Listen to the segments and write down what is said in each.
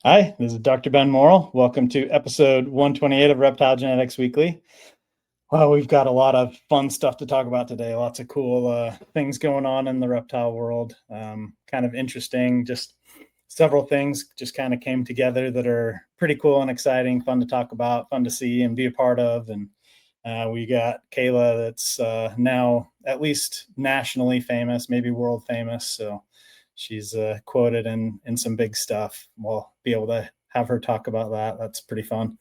Hi, this is Dr. Ben Morrill. Welcome to episode 128 of Reptile Genetics Weekly. Well, we've got a lot of fun stuff to talk about today. Lots of cool things going on in the reptile world. Kind of interesting. Just several things just kind of came together that are pretty cool and exciting, fun to talk about, fun to see and be a part of. And we got Kayla that's now at least nationally famous, maybe world famous. So she's quoted in some big stuff. We'll be able to have her talk about that. That's pretty fun.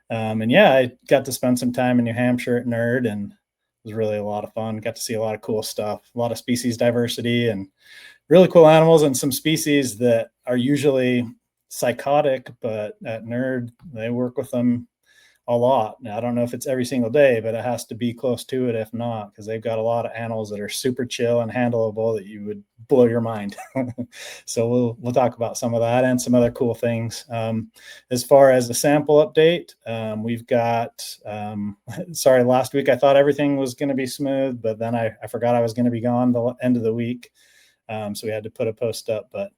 And yeah, I got to spend some time in New Hampshire at Nerd, and it was really a lot of fun. Got to see a lot of cool stuff, a lot of species diversity, and really cool animals, and some species that are usually psychotic, but at Nerd, they work with them a lot. Now, I don't know if it's every single day, but it has to be close to it if not, because they've got a lot of animals that are super chill and handleable that you would blow your mind. So we'll talk about some of that and some other cool things. As far as the sample update, we've got sorry, last week I thought everything was going to be smooth, but then I forgot I was going to be gone the end of the week. So we had to put a post up, but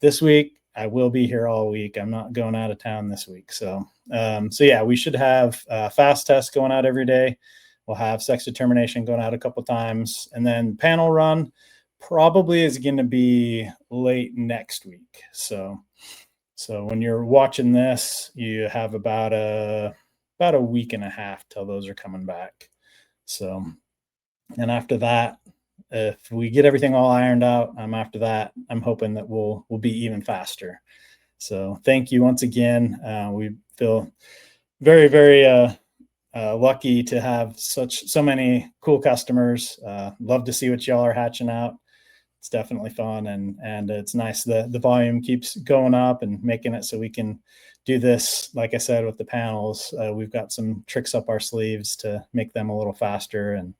this week I will be here all week. I'm not going out of town this week. So yeah, we should have fast tests going out every day. We'll have sex determination going out a couple times, and then panel run probably is going to be late next week. So when you're watching this, you have about a week and a half till those are coming back. So, and after that, if we get everything all ironed out, after that, I'm hoping that we'll be even faster. So thank you once again. We feel very, very lucky to have so many cool customers. Love to see what y'all are hatching out. It's definitely fun, and it's nice. The volume keeps going up and making it so we can do this. Like I said, with the panels, we've got some tricks up our sleeves to make them a little faster, and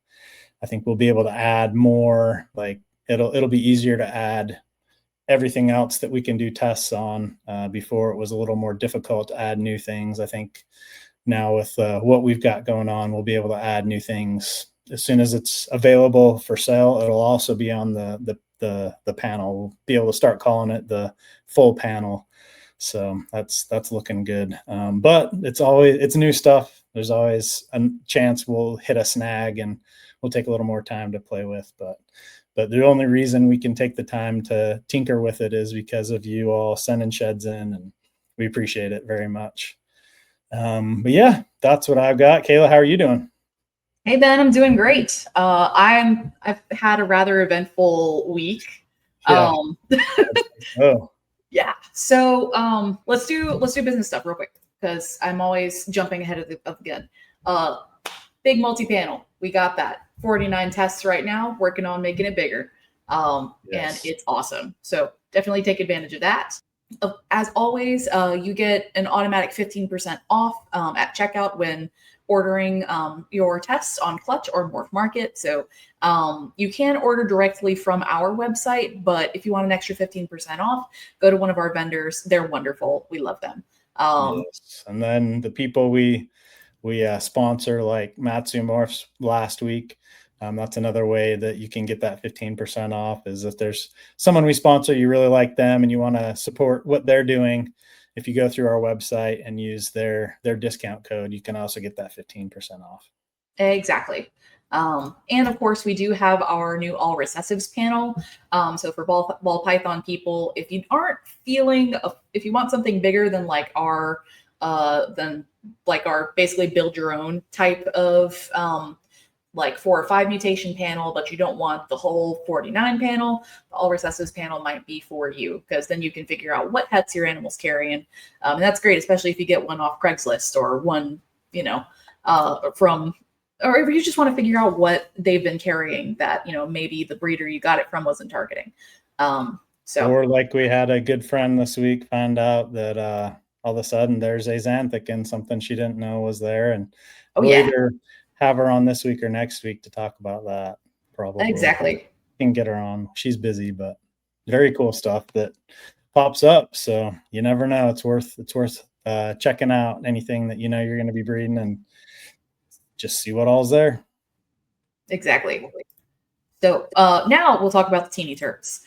I think we'll be able to add more. Like it'll be easier to add everything else that we can do tests on. Before it was a little more difficult to add new things. I think now with what we've got going on, we'll be able to add new things as soon as it's available for sale. It'll also be on the panel. We'll be able to start calling it the full panel. So that's looking good. But it's new stuff. There's always a chance we'll hit a snag and we'll take a little more time to play with. But the only reason we can take the time to tinker with it is because of you all sending sheds in, and we appreciate it very much. But yeah, that's what I've got. Kayla, how are you doing? Hey Ben, I'm doing great. I've had a rather eventful week. Yeah. Oh, Yeah. So let's do business stuff real quick because I'm always jumping ahead of the gun. Big multi-panel, we got that. 49 tests right now, working on making it bigger. yes. And it's awesome. So definitely take advantage of that. As always, you get an automatic 15% off at checkout when ordering your tests on Clutch or Morph Market. So you can order directly from our website, but if you want an extra 15% off, go to one of our vendors. They're wonderful. We love them. Yes. And then the people we sponsor, like Matsu Morphs last week, that's another way that you can get that 15% off, is if there's someone we sponsor, you really like them and you want to support what they're doing. If you go through our website and use their discount code, you can also get that 15% off. Exactly. And of course, we do have our new all recessives panel. So for ball python people, if you aren't feeling, if you want something bigger than our basically build your own type of 4 or 5 mutation panel, but you don't want the whole 49 panel, the all recessives panel might be for you, because then you can figure out what pets your animal's carrying. And that's great, especially if you get one off Craigslist or one, or if you just want to figure out what they've been carrying that, maybe the breeder you got it from wasn't targeting. Or like we had a good friend this week find out that all of a sudden there's axanthic in something she didn't know was there, and we'll either have her on this week or next week to talk about that. Probably exactly. Can get her on. She's busy, but very cool stuff that pops up. So you never know. It's worth checking out anything that you're going to be breeding and just see what all's there. Exactly. So now we'll talk about the teeny turts.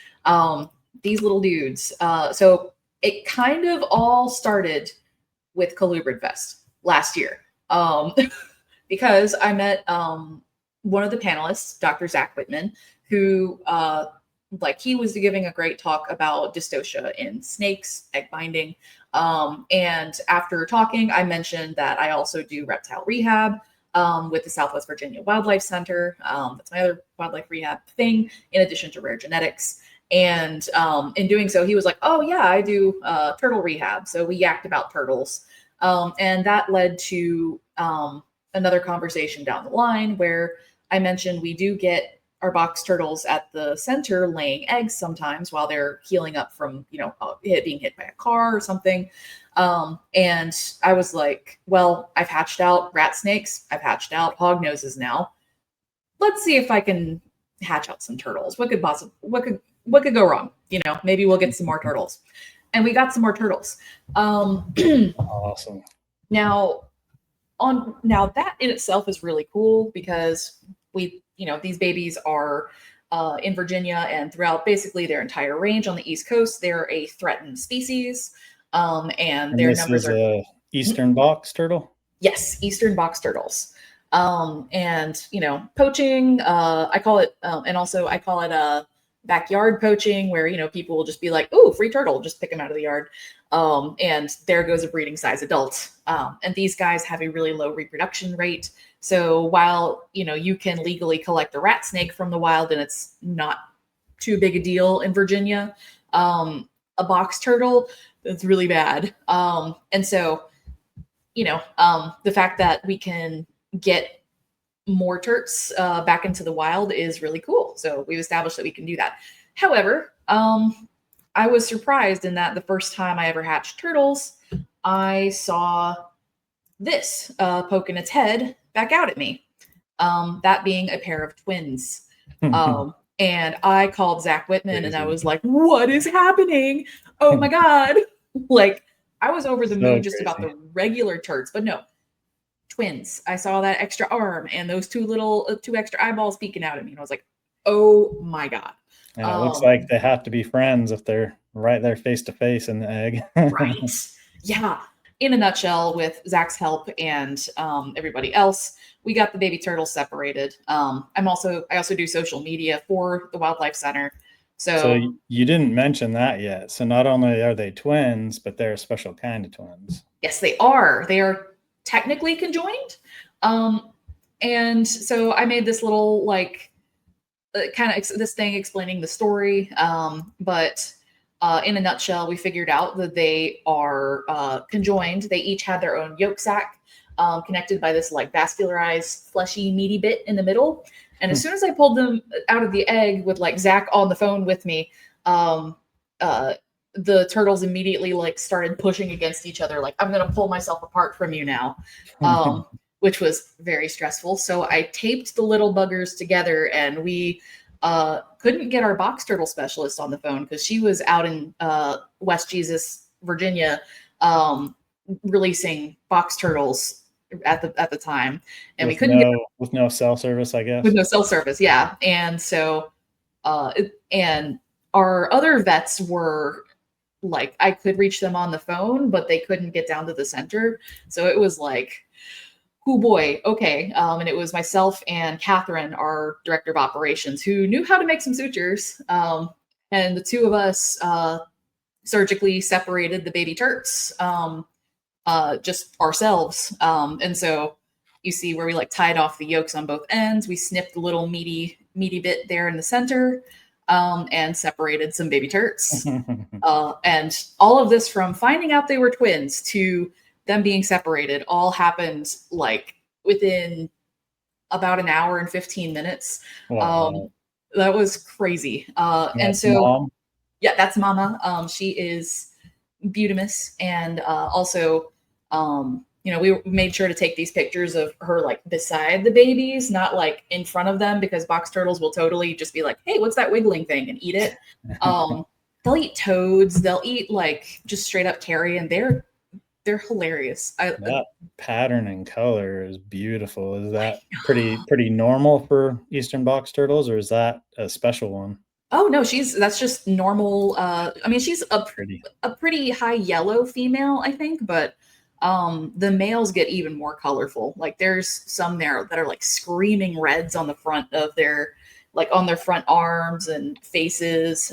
These little dudes. So it kind of all started with Colubrid Fest last year. Because I met one of the panelists, Dr. Zach Whitman, who he was giving a great talk about dystocia in snakes, egg binding. And after talking, I mentioned that I also do reptile rehab with the Southwest Virginia Wildlife Center. That's my other wildlife rehab thing, in addition to rare genetics. And in doing so, he was like, "Oh yeah, I do turtle rehab." So we yacked about turtles, and that led to another conversation down the line where I mentioned we do get our box turtles at the center laying eggs sometimes while they're healing up from, being hit by a car or something. And I was like, well, I've hatched out rat snakes. I've hatched out hog noses now. Let's see if I can hatch out some turtles. What could go wrong? Maybe we'll get some more turtles. And we got some more turtles. Awesome. Now that in itself is really cool because these babies are in Virginia and throughout basically their entire range on the East Coast. They're a threatened species. And their numbers are Eastern box turtle. Yes, Eastern box turtles. And poaching, I call it, and also I call it backyard poaching, where people will just be like, "Ooh, free turtle," just pick them out of the yard. And there goes a breeding size adult. And these guys have a really low reproduction rate. So while you can legally collect a rat snake from the wild, and it's not too big a deal in Virginia, a box turtle, that's really bad. And so the fact that we can get more turts back into the wild is really cool. So we've established that we can do that. However, I was surprised in that the first time I ever hatched turtles, I saw this poking its head back out at me. That being a pair of twins. And I called Zach Whitman and I was like, "What is happening? Oh my God." I was over the moon just about the regular turds, but no, twins. I saw that extra arm and those two extra eyeballs peeking out at me. And I was like, "Oh my God." Yeah, it looks like they have to be friends if they're right there face to face in the egg. Right. Yeah. In a nutshell, with Zach's help and everybody else, we got the baby turtles separated. I also do social media for the Wildlife Center. So you didn't mention that yet. So not only are they twins, but they're a special kind of twins. Yes, they are. They are technically conjoined. And so I made this little this thing explaining the story. But in a nutshell, we figured out that they are conjoined. They each had their own yolk sac connected by this vascularized, fleshy, meaty bit in the middle. And as soon as I pulled them out of the egg with Zach on the phone with me, the turtles immediately started pushing against each other. I'm going to pull myself apart from you now, which was very stressful. So I taped the little buggers together, and we couldn't get our box turtle specialist on the phone because she was out in West Jesus, Virginia, releasing box turtles at the time, and we couldn't get with no cell service, I guess. With no cell service, yeah. And so and our other vets were I could reach them on the phone, but they couldn't get down to the center. So it was oh boy, okay. And it was myself and Catherine, our director of operations, who knew how to make some sutures. And the two of us surgically separated the baby turts, just ourselves. And so you see where we tied off the yolks on both ends. We snipped the little meaty bit there in the center, and separated some baby turts. And all of this, from finding out they were twins to them being separated, all happened within about an hour and 15 minutes. Wow. That was crazy. And so, Mom? Yeah, that's Mama. She is Butamus. And also, we made sure to take these pictures of her beside the babies, not in front of them, because box turtles will totally just be like, "Hey, what's that wiggling thing?" and eat it. They'll eat toads. They'll eat just straight up carrion. They're hilarious. That pattern and color is beautiful. Is that pretty normal for Eastern box turtles, or is that a special one? Oh no, that's just normal. I mean, she's Pretty. a pretty high yellow female, I think, but the males get even more colorful. Like there's some there that are like screaming reds on the front of their, like on their front arms and faces.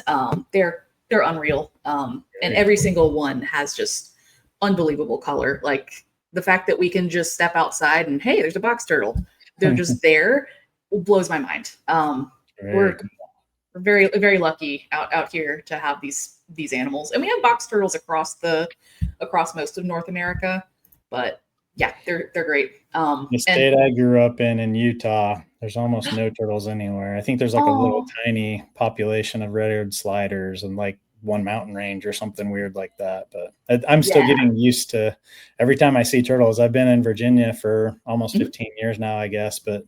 They're unreal. And every single one has just unbelievable color. Like the fact that we can just step outside and hey, there's a box turtle. They're just there blows my mind. We're Cool. we're very lucky out here to have these animals, and we have box turtles across most of North America. But yeah, they're great. The state I grew up in Utah, there's almost no turtles anywhere. I think there's like a little tiny population of red-eared sliders and like one mountain range or something weird like that. But I'm still getting used to every time I see turtles. I've been in Virginia for almost 15 years now, I guess. But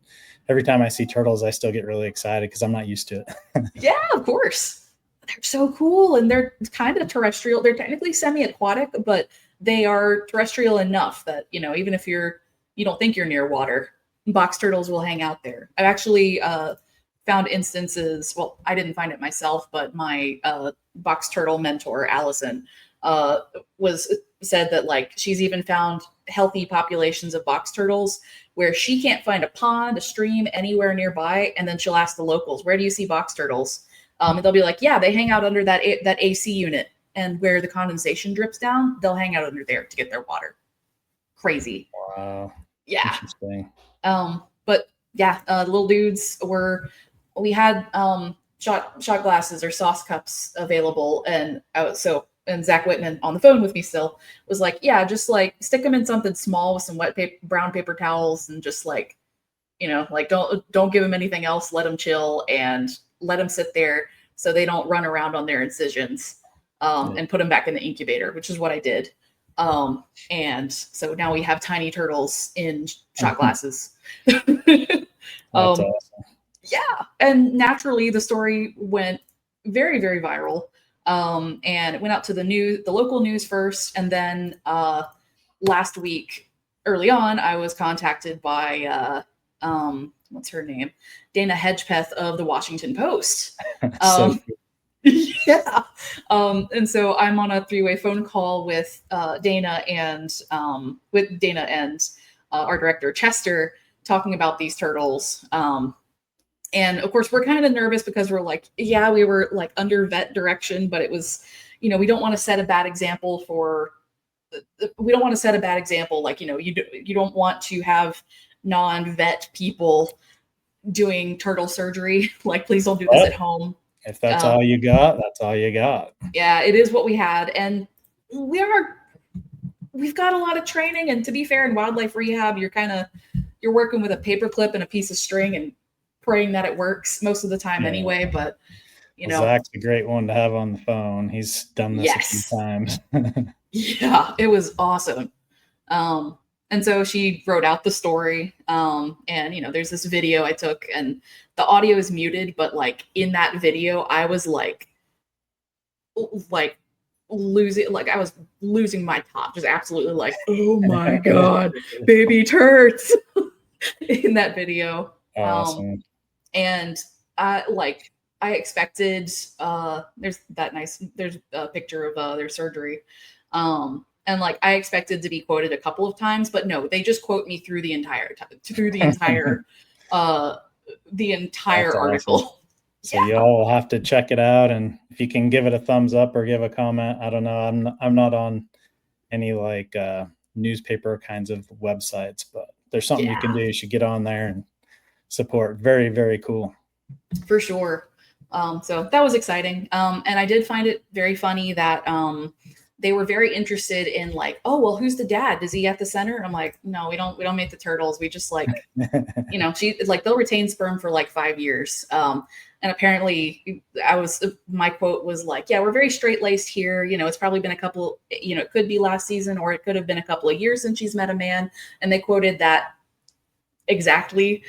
every time I see turtles, I still get really excited because I'm not used to it. Yeah, of course. They're so cool. And they're kind of terrestrial. They're technically semi-aquatic, but they are terrestrial enough that, even if you don't think you're near water, box turtles will hang out there. I've actually found instances, well, I didn't find it myself, but my box turtle mentor, Allison, said that like she's even found healthy populations of box turtles where she can't find a pond, a stream anywhere nearby, and then she'll ask the locals, "Where do you see box turtles?" And they'll be like, "Yeah, they hang out under that AC unit, and where the condensation drips down, they'll hang out under there to get their water." Crazy. Wow. Yeah. Interesting. But yeah, little dudes we had shot glasses or sauce cups available, and and Zach Whitman on the phone with me still was like, yeah, just like stick them in something small with some brown paper towels, and just like, like don't give them anything else. Let them chill and let them sit there so they don't run around on their incisions, and put them back in the incubator, which is what I did. And so now we have tiny turtles in shot glasses. That's awesome. Yeah. And naturally the story went very, very viral. And it went out to the local news first. And then, last week, early on, I was contacted by, what's her name? Dana Hedgepeth of the Washington Post. Yeah. And so I'm on a 3-way phone call with Dana and our director Chester, talking about these turtles. And of course we're kind of nervous because we're like, yeah, we were like under vet direction, but it was, we don't want to set a bad example like, you don't want to have non-vet people doing turtle surgery. Like, please don't do this at home. If that's all you got, that's all you got. Yeah, it is what we had. And we've got a lot of training. And to be fair, in wildlife rehab, you're working with a paper clip and a piece of string and praying that it works most of the time anyway. But, Zach's a great one to have on the phone. He's done this a few times. Yeah, it was awesome. And so she wrote out the story. And, there's this video I took, and the audio is muted, but like in that video, I was like I was losing my top, just absolutely like, oh my God, baby turts in that video. Awesome. And I expected, there's a picture of their surgery. And like I expected to be quoted a couple of times, but no, they just quote me through the entire article. Awesome. So y'all will have to check it out, and if you can give it a thumbs up or give a comment. I don't know. I'm not on any like newspaper kinds of websites, but there's something you can do. You should get on there and support. Very, very cool. For sure. So that was exciting. And I did find it very funny that they were very interested in like, oh, well, who's the dad? Is he at the center? And I'm like, no, we don't make the turtles. We just like, they'll retain sperm for like 5 years. And apparently my quote was like, yeah, we're very straight laced here. It's probably been a couple, it could be last season, or it could have been a couple of years since she's met a man. And they quoted that exactly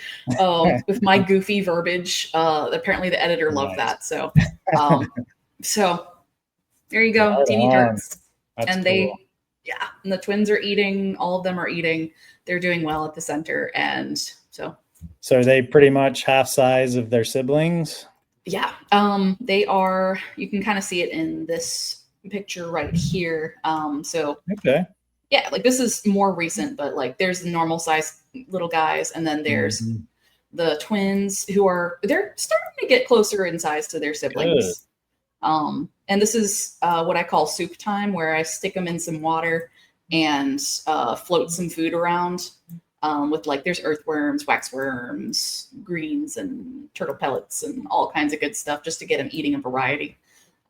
with my goofy verbiage. Apparently the editor loved that. So, so there you go. Teeny turts. And cool. And the twins are eating, all of them are eating. They're doing well at the center. And so are they pretty much half size of their siblings? Yeah. They are, you can kind of see it in this picture right here. So Okay. yeah, like this is more recent, but like there's the normal size little guys, and then there's Mhm. the twins who are, they're starting to get closer in size to their Good. siblings. And this is what I call soup time, where I stick them in some water and float some food around with like, there's earthworms, waxworms, greens, and turtle pellets, and all kinds of good stuff just to get them eating a variety.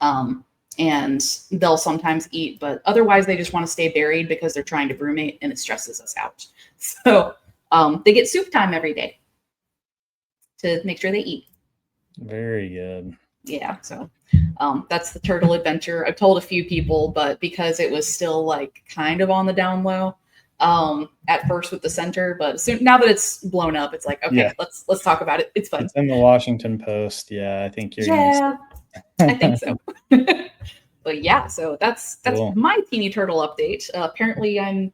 Um, and they'll sometimes eat, but otherwise they just want to stay buried because they're trying to brumate and it stresses us out. So they get soup time every day to make sure they eat. Very good. Yeah, so that's the turtle adventure. I've told a few people, but because it was still like kind of on the down low at first with the center, but soon, now that it's blown up, it's like, okay, Yeah. let's talk about it. It's fun. It's in the Washington Post. Yeah, I think you're gonna Yeah, I think say. so. But yeah, so that's Cool. my teeny turtle update. Apparently, I'm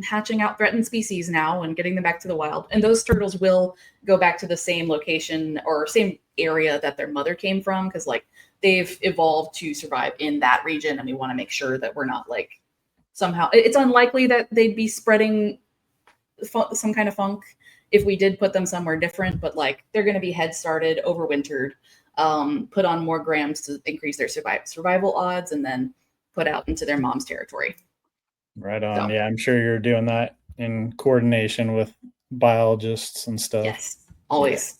hatching out threatened species now and getting them back to the wild. And those turtles will go back to the same location or same area that their mother came from, because like they've evolved to survive in that region, and we want to make sure that we're not like somehow. It's unlikely that they'd be spreading some kind of funk if we did put them somewhere different, but like they're going to be head started, overwintered, put on more grams to increase their survival odds, and then put out into their mom's territory. Right on. So Yeah, I'm sure you're doing that in coordination with biologists and stuff. yes, Yeah. always.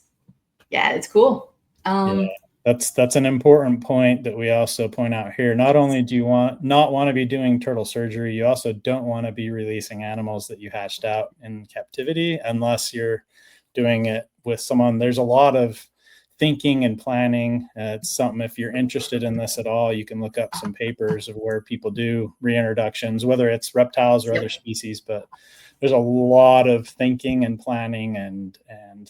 Yeah, it's cool. Yeah. Um, That's an important point that we also point out here. Not yes. only do you not want to be doing turtle surgery, you also don't want to be releasing animals that you hatched out in captivity unless you're doing it with someone. There's a lot of thinking and planning. It's something, if you're interested in this at all, you can look up some papers of where people do reintroductions, whether it's reptiles or other Yep. species, but there's a lot of thinking and planning and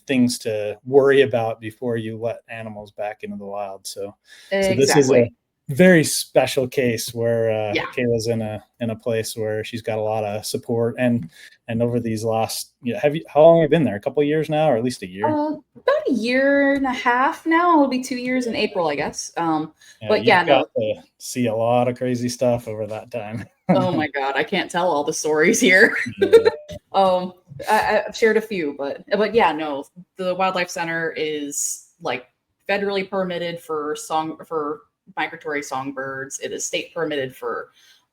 things to worry about before you let animals back into the wild. So this is a Exactly. very special case where Yeah. Kayla's in a place where she's got a lot of support and over these last, how long have you been there? A couple of years now, or at least a year? About a year and a half now. It'll be 2 years in April, I guess. Yeah, But yeah, you've got no. to see a lot of crazy stuff over that time. Oh my God, I can't tell all the stories here. Yeah. um, I've shared a few, but yeah, no. The Wildlife Center is like federally permitted for migratory songbirds. It is state permitted for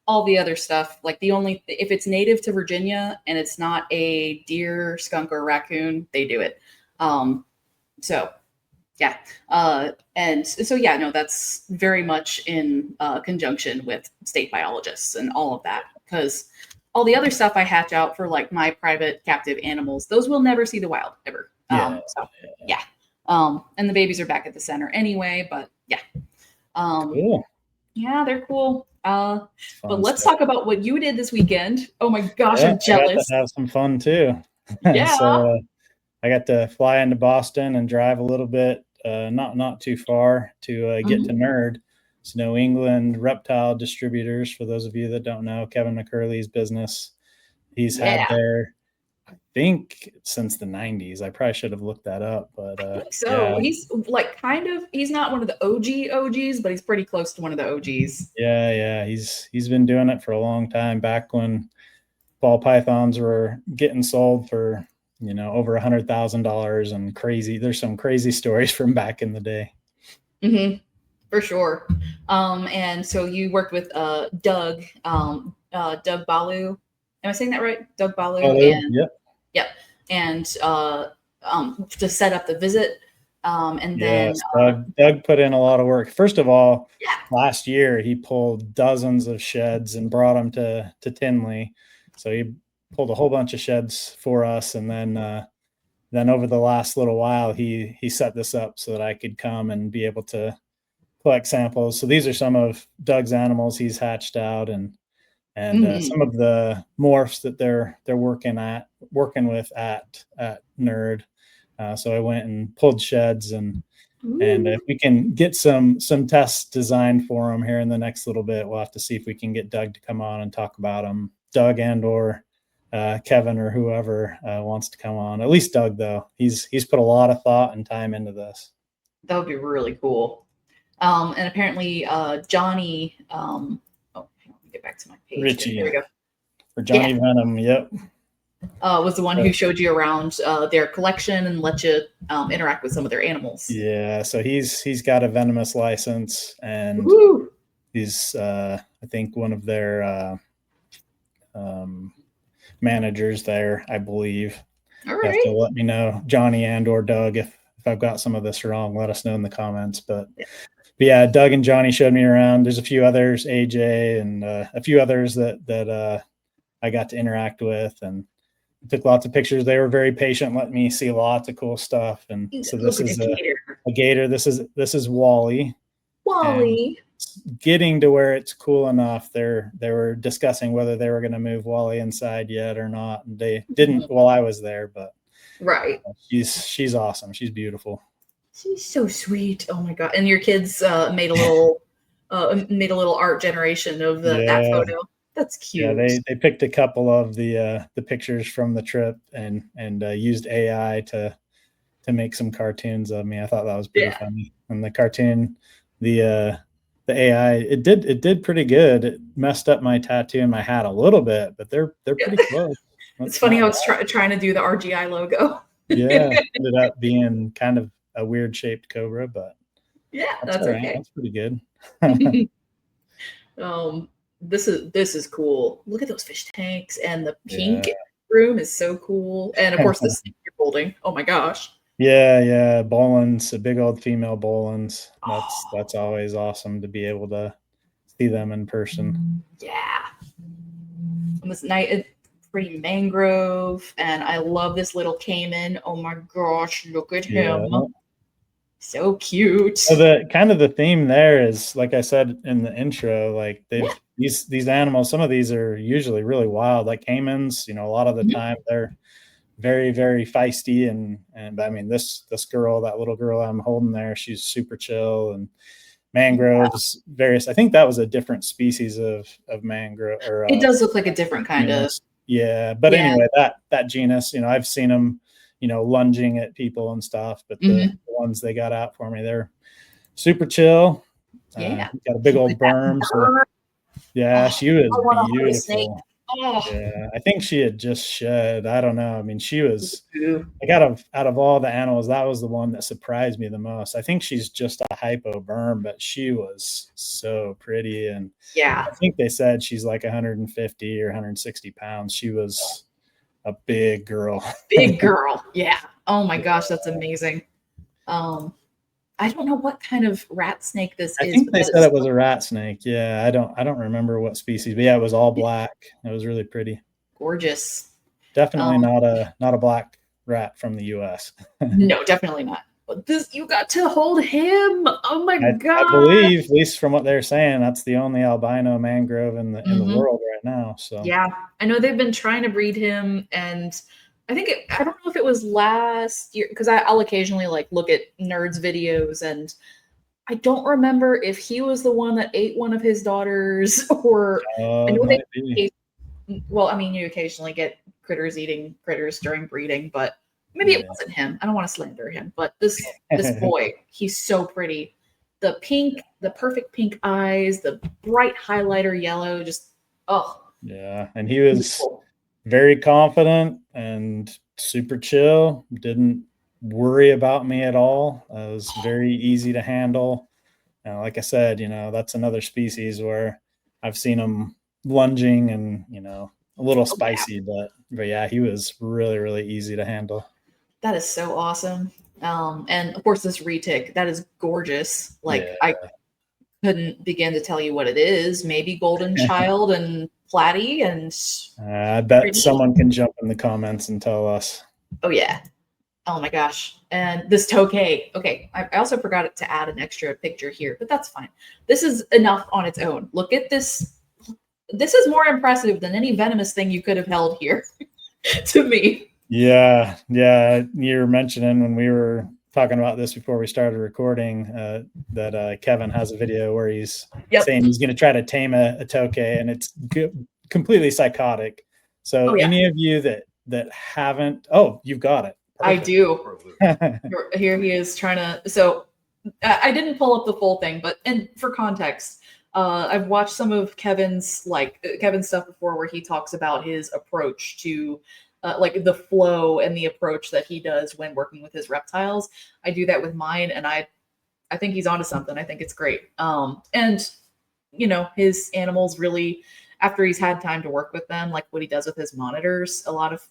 all the other stuff. Like the only, if it's native to Virginia and it's not a deer, skunk, or raccoon, they do it. So yeah, and so yeah, no, that's very much in conjunction with state biologists and all of that, because all the other stuff I hatch out for like my private captive animals, those will never see the wild ever. Yeah. So yeah, and the babies are back at the center anyway, but yeah, um, Cool. yeah, they're cool. It's But fun let's stuff. talk about what you did this weekend. Oh my gosh, Yeah, I'm I got to jealous. have some fun too. Yeah. So I got to fly into Boston and drive a little bit, not too far, to get to Mhm. Nerd. It's New England Reptile Distributors. For those of you that don't know, Kevin McCurley's business. He's had Yeah. there, I think, since the '90s. I probably should have looked that up, but I think yeah, so. He's like kind of, he's not one of the OGs, but he's pretty close to one of the OGs. yeah. He's been doing it for a long time. Back when ball pythons were getting sold for over $100,000 and crazy. There's some crazy stories from back in the day. Hmm. For sure. And so you worked with Doug Balu. Am I saying that right? Doug Balu Oh, and yep. yep. And to set up the visit. And then Yes, Doug put in a lot of work. First of all, yeah. last year he pulled dozens of sheds and brought them to Tinley. So he pulled a whole bunch of sheds for us, and then over the last little while he set this up so that I could come and be able to collect samples. So these are some of Doug's animals he's hatched out, and Hmm. some of the morphs that they're working with at Nerd. So I went and pulled sheds, and if we can get some tests designed for them here in the next little bit, we'll have to see if we can get Doug to come on and talk about them. Doug and or Kevin or whoever wants to come on. At least Doug, though, he's put a lot of thought and time into this. That would be really cool. And apparently, Jonny. Oh, hang on, let me get back to my page. Richie. There we go. For Johnny Venom, yep. Was the one who showed you around their collection and let you interact with some of their animals. Yeah, so he's got a venomous license, and Woo! he's I think one of their managers there, I believe. All You have to right. let me know, Johnny and or Doug, if I've got some of this wrong. Let us know in the comments. But yeah, Doug and Johnny showed me around. There's a few others, AJ, and a few others that I got to interact with, and took lots of pictures. They were very patient, let me see lots of cool stuff. And so this is a gator. This is Wally. Wally. And getting to where it's cool enough, they were discussing whether they were going to move Wally inside yet or not. And they didn't while I was there, but right. She's awesome. She's beautiful. She's so sweet. Oh my god! And your kids made a little art generation of that photo. That's cute. Yeah, they picked a couple of the pictures from the trip and used AI to make some cartoons of me. I thought that was pretty funny. And the cartoon, the AI, it did pretty good. It messed up my tattoo in my hat a little bit, but they're pretty close. It's funny how it's trying to do the RGI logo. Yeah, ended up being kind of a weird shaped cobra, but yeah, that's okay. Right. That's pretty good. This is cool. Look at those fish tanks, and the pink room is so cool. And of course, this thing you're holding. Oh my gosh. Yeah, Bolins, a big old female Bolins. That's always awesome to be able to see them in person. Yeah. And this night, pretty mangrove, and I love this little cayman. Oh my gosh, look at him. So cute. So the theme there is, like I said in the intro, like these animals, some of these are usually really wild, like caimans, a lot of the time they're very, very feisty, and I mean this girl, that little girl I'm holding there, she's super chill. And mangroves, various, I think that was a different species of mangrove, or it does look like a different kind of. Yeah, but anyway, that genus, I've seen them, lunging at people and stuff, but the ones they got out for me, they're super chill. Got a big old berm. So, yeah, she was beautiful. Yeah, I think she had just shed. I don't know. I mean, she was like out of all the animals, that was the one that surprised me the most. I think she's just a hypo berm, but she was so pretty. And I think they said she's like 150 or 160 pounds. She was a big girl. Big girl. Yeah. Oh my gosh, that's amazing. I don't know what kind of rat snake this is. I think they said it was a rat snake. Yeah, I don't remember what species, but yeah, it was all black. It was really pretty. Gorgeous. Definitely not a black rat from the US. No, definitely not. But you got to hold him. Oh my god. I believe, at least from what they're saying, that's the only albino mangrove in the world right now. So yeah, I know they've been trying to breed him, and I don't know if it was last year, because I'll occasionally look at nerds videos, and I don't remember if he was the one that ate one of his daughters, or I know well, I mean, you occasionally get critters eating critters during breeding, but maybe it wasn't him. I don't want to slander him, but this boy, he's so pretty. The perfect pink eyes, the bright highlighter yellow, just yeah, and he was very confident and super chill. Didn't worry about me at all. It was very easy to handle. Like I said, that's another species where I've seen him lunging and, a little spicy, but yeah, he was really, really easy to handle. That is so awesome. And of course, this retic, that is gorgeous. I couldn't begin to tell you what it is. Maybe golden child and platy, and I bet someone can jump in the comments and tell us. Oh yeah. Oh my gosh. And this tokay. Okay, I also forgot to add an extra picture here, but that's fine. This is enough on its own. Look at this. This is more impressive than any venomous thing you could have held here to me. Yeah. You're mentioning when we were talking about this before we started recording, that Kevin has a video where he's saying he's going to try to tame a tokay, and it's completely psychotic. So any of you that haven't, you've got it. Perfect. I do. Here he is trying to. So I didn't pull up the full thing, but and for context, I've watched some of Kevin's stuff before, where he talks about his approach to like the flow and the approach that he does when working with his reptiles. I do that with mine, and I think he's onto something. I think it's great. And you know, his animals really, after he's had time to work with them, like what he does with his monitors, a lot of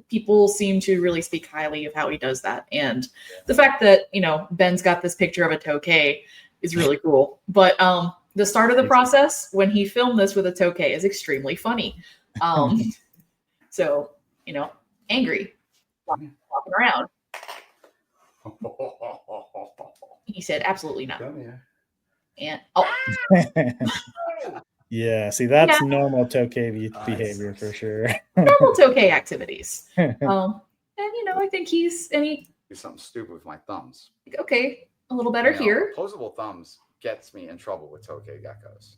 people seem to really speak highly of how he does that. And the fact that, you know, Ben's got this picture of a tokay is really cool. But the start of the process when he filmed this with a tokay is extremely funny. So, you know, angry, walking around. He said, absolutely not. And yeah, see, that's normal tokay behavior for sure. Normal tokay activities. And you know, I think do something stupid with my thumbs. Okay, a little better here. Opposable thumbs gets me in trouble with tokay geckos.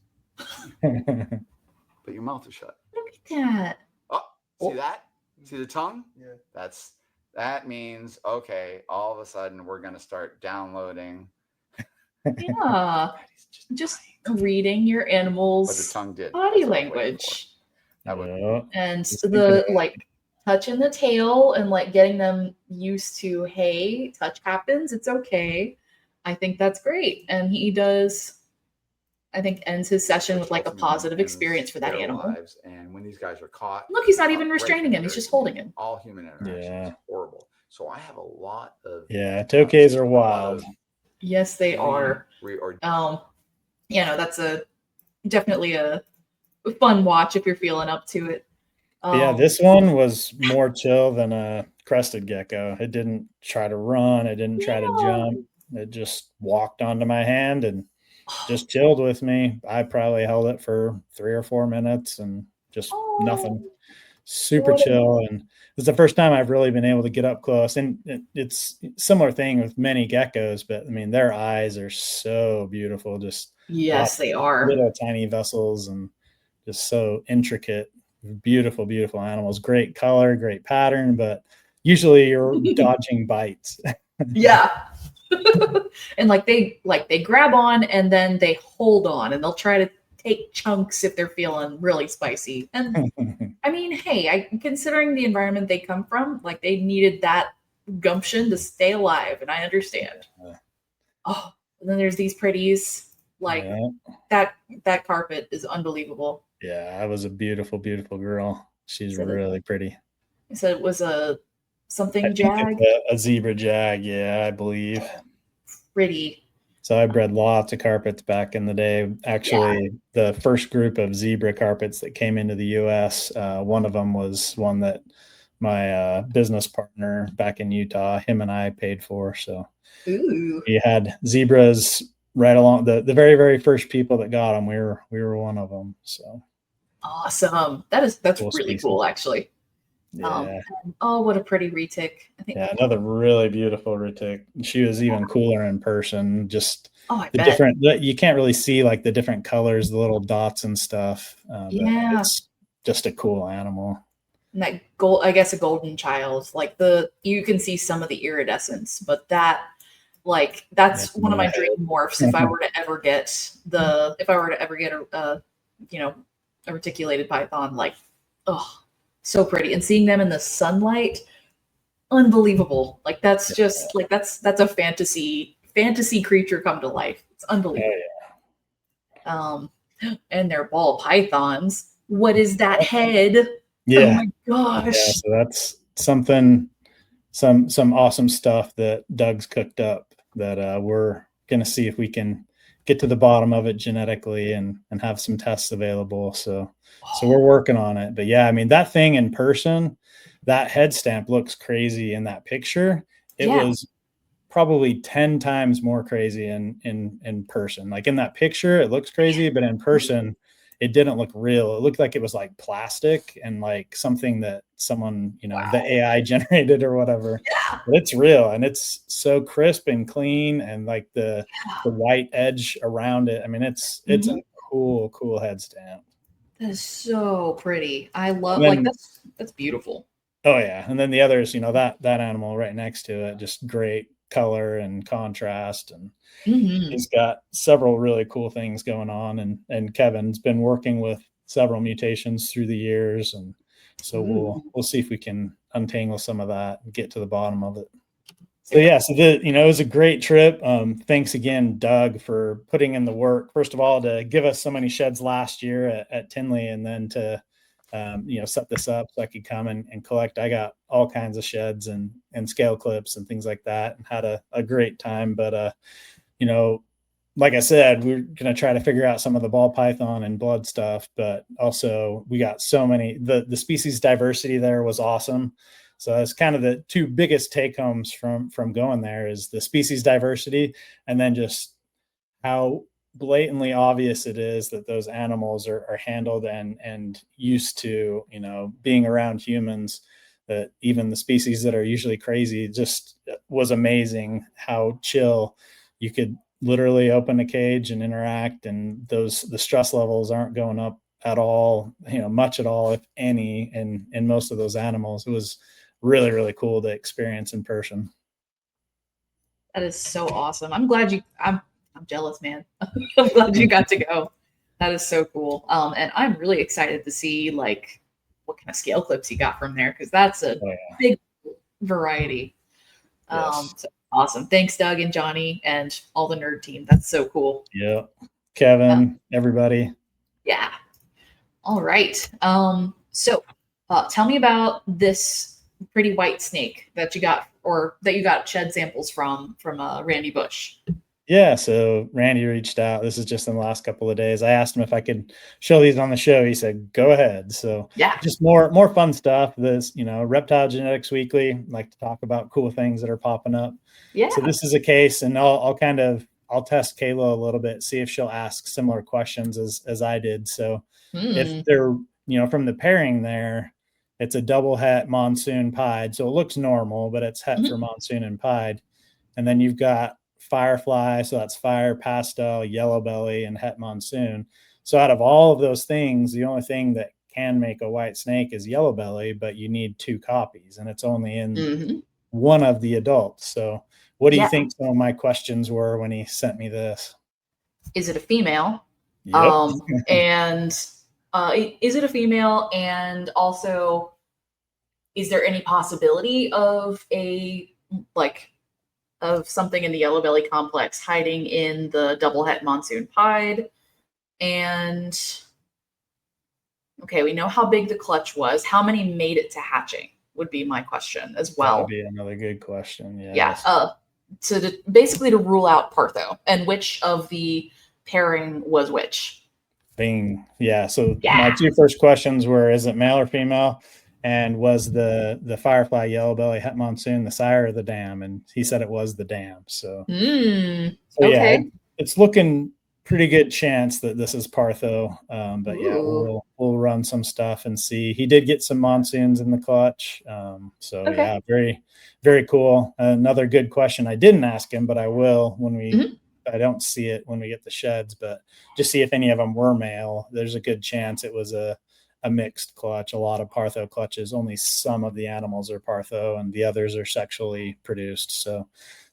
But your mouth is shut. Look at that. Oh, see that? See the tongue? Yeah. That means, okay, all of a sudden we're going to start downloading. Yeah. Just reading your animal's body language. And the like touching the tail and like getting them used to, hey, touch happens, it's okay. I think that's great. And he does, I think, ends his session with like a positive experience for that animal. And when these guys are caught, look, he's not even restraining him, he's just holding him. All human interaction is horrible. So I have a lot of tokays are wild. Yes, they are. You know, that's definitely a fun watch if you're feeling up to it. Yeah, this one was more chill than a crested gecko. It didn't try to run. It didn't try to jump. It just walked onto my hand and just chilled with me. I probably held it for 3 or 4 minutes and just nothing. Super chill. And it's the first time I've really been able to get up close. And it's a similar thing with many geckos, but I mean, their eyes are so beautiful. Just yes, they are little tiny vessels and just so intricate. Beautiful, beautiful animals. Great color, great pattern, but usually you're dodging bites. Yeah. And they grab on and then they hold on and they'll try to take chunks if they're feeling really spicy. And I mean, hey, considering the environment they come from, like they needed that gumption to stay alive, and I understand. Oh, and then there's these pretties. Like that carpet is unbelievable. Yeah, that was a beautiful, beautiful girl. She's really pretty. So it was a something jag? A zebra jag, yeah, I believe. Pretty. So I bred lots of carpets back in the day. Actually, the first group of zebra carpets that came into the U.S., one of them was one that my business partner back in Utah, him and I paid for. So we had zebras right along the very, very first people that got them. We were one of them. So awesome. That's cool really species. Cool, actually. Yeah. Oh, what a pretty retic. I think another really beautiful retic. She was even cooler in person. Just I the bet. different, you can't really see like the different colors, the little dots and stuff. It's just a cool animal. And that gold, I guess, a golden child. Like you can see some of the iridescence, but that's one of my dream morphs. If I were to ever get a reticulated python, so pretty. And seeing them in the sunlight, unbelievable. Like that's just that's a fantasy creature come to life. It's unbelievable. And they're ball pythons. What is that head? Yeah. Oh my gosh. Yeah, so that's something, some awesome stuff that Doug's cooked up that we're going to see if we can get to the bottom of it genetically and have some tests available. So we're working on it. But yeah, I mean, that thing in person, that head stamp looks crazy in that picture. It was probably 10 times more crazy in person. Like in that picture, it looks crazy, but in person, it didn't look real. It looked like it was like plastic and like something that someone, the AI generated or whatever. Yeah. But it's real and it's so crisp and clean and like the white edge around it. I mean, it's a cool head stamp. That is so pretty. I love that's beautiful. Oh yeah. And then the others, that animal right next to it, just great color and contrast, and Mhm. he's got several really cool things going on. And Kevin's been working with several mutations through the years, and so Ooh. we'll see if we can untangle some of that and get to the bottom of it. So Super. yeah, so it was a great trip. Thanks again, Doug, for putting in the work. First of all, to give us so many sheds last year at Tinley, and then to set this up so I could come and collect. I got all kinds of sheds and scale clips and things like that, and had a great time. But like I said, we're going to try to figure out some of the ball python and blood stuff, but also we got so many, the species diversity there was awesome. So that's kind of the two biggest take homes from going there, is the species diversity, and then just how blatantly obvious it is that those animals are handled and used to, being around humans, that even the species that are usually crazy, just was amazing how chill you could literally open a cage and interact, and the stress levels aren't going up at all, much at all, if any, in most of those animals. It was really, really cool to experience in person. That is so awesome. I'm jealous, man. I'm glad you got to go. That is so cool. And I'm really excited to see like what kind of scale clips you got from there, because that's a big variety. Yes. So awesome. Thanks, Doug and Jonny and all the nerd team. That's so cool. Yeah. Kevin, everybody. Yeah. All right. So tell me about this pretty white snake that you got, or that you got shed samples from Randy Bush. Yeah, so Randy reached out. This is just in the last couple of days. I asked him if I could show these on the show. He said, "Go ahead." So yeah, just more fun stuff. This, Reptile Genetics Weekly, like to talk about cool things that are popping up. Yeah. So this is a case, and I'll test Kayla a little bit, see if she'll ask similar questions as I did. So if they're, from the pairing there, it's a double het monsoon pied. So it looks normal, but it's het for monsoon and pied. And then you've got Firefly, so that's fire, pastel, yellow belly, and het monsoon. So out of all of those things, the only thing that can make a white snake is yellow belly, but you need 2 copies, and it's only in one of the adults. So what do you think some of my questions were when he sent me this? Is it a female? Yep. And is it a female? And also, is there any possibility of of something in the yellow belly complex hiding in the double het monsoon pied? And okay, we know how big the clutch was. How many made it to hatching would be my question as well. That would be another good question. Yes. Yeah. So basically to rule out partho, and which of the pairing was which. Yeah. So my 2 first questions were, is it male or female? And was the Firefly yellow belly het monsoon the sire or the dam? And he said it was the dam. So, okay. Yeah, it's looking pretty good chance that this is partho. But yeah, we'll run some stuff and see. He did get some monsoons in the clutch. Yeah, very, very cool. Another good question I didn't ask him, but I will when we I don't see it when we get the sheds, but just see if any of them were male. There's a good chance it was a mixed clutch. A lot of partho clutches, only some of the animals are partho and the others are sexually produced. So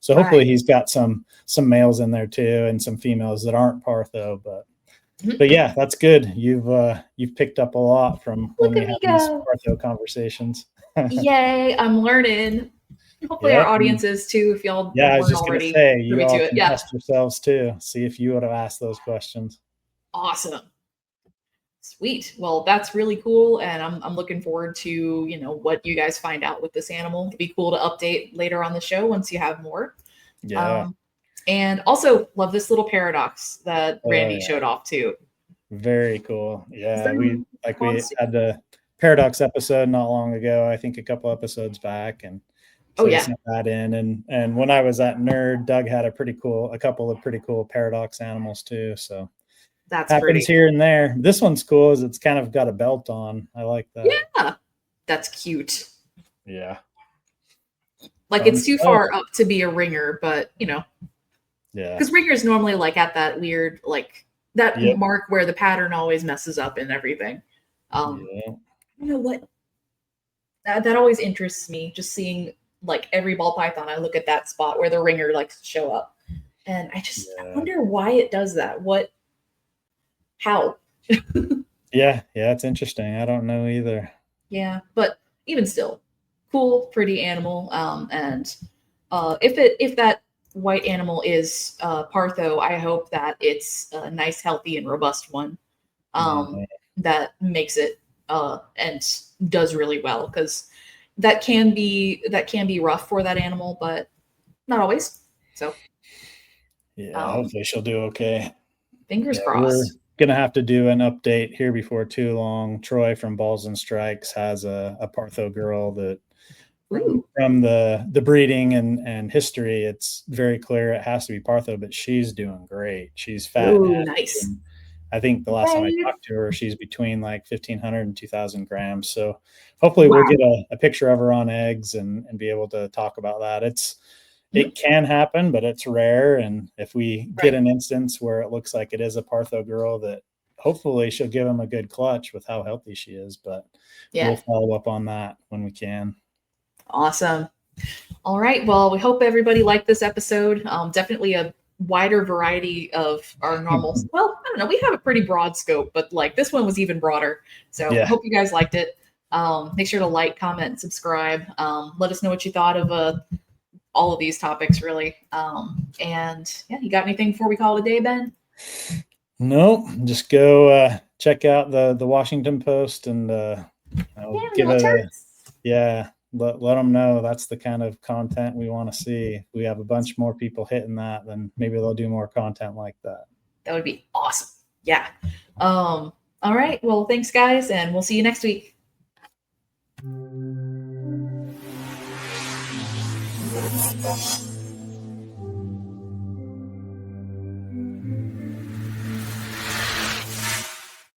hopefully he's got some males in there too, and some females that aren't partho. But yeah, that's good. You've picked up a lot from when we have these partho conversations. Yay, I'm learning. Hopefully our audiences too, if y'all I was just already gonna say, you all to can test yourselves too. See if you would have asked those questions. Awesome. Sweet. Well, that's really cool, and I'm looking forward to what you guys find out with this animal. It'd be cool to update later on the show once you have more. Yeah. And also love this little paradox that Randy showed off too. Very cool. Yeah, we had the paradox episode not long ago. I think a couple episodes back, and so he sent that in. And when I was at Nerd, Doug had a couple of pretty cool paradox animals too. So that's happens here and there. This one's cool, is it's kind of got a belt on. I like that. Yeah, that's cute. Yeah, like it's too far up to be a ringer, but yeah, because ringers normally like at that weird that mark where the pattern always messes up and everything. I don't know what that always interests me, just seeing like every ball python, I look at that spot where the ringer likes to show up. And I wonder why it does that. How? Yeah, it's interesting. I don't know either. Yeah, but even still, cool, pretty animal. And if that white animal is Partho, I hope that it's a nice, healthy, and robust one that makes it and does really well, because that can be rough for that animal, but not always. So yeah, hopefully she'll do okay. Fingers crossed. We're gonna have to do an update here before too long. Troy from Balls and Strikes has a Partho girl that from the breeding and history, it's very clear it has to be Partho, but she's doing great. She's fat. Ooh, nice. I think the last time I talked to her, she's between like 1,500 and 2,000 grams. So hopefully we'll get a picture of her on eggs and be able to talk about that. It can happen, but it's rare. And if we get an instance where it looks like it is a Partho girl, that hopefully she'll give him a good clutch with how healthy she is. But we'll follow up on that when we can. Awesome. All right. Well, we hope everybody liked this episode. Definitely a wider variety of our normal. Well, I don't know. We have a pretty broad scope, but like this one was even broader. So I hope you guys liked it. Make sure to like, comment, and subscribe. Let us know what you thought of all of these topics, really. And yeah, you got anything before we call it a day, Ben? No, just go check out the Washington Post and give it let them know that's the kind of content we want to see. If we have a bunch more people hitting that, then maybe they'll do more content like that. That would be awesome. Yeah. All right. Well, thanks, guys, and we'll see you next week. Thank you.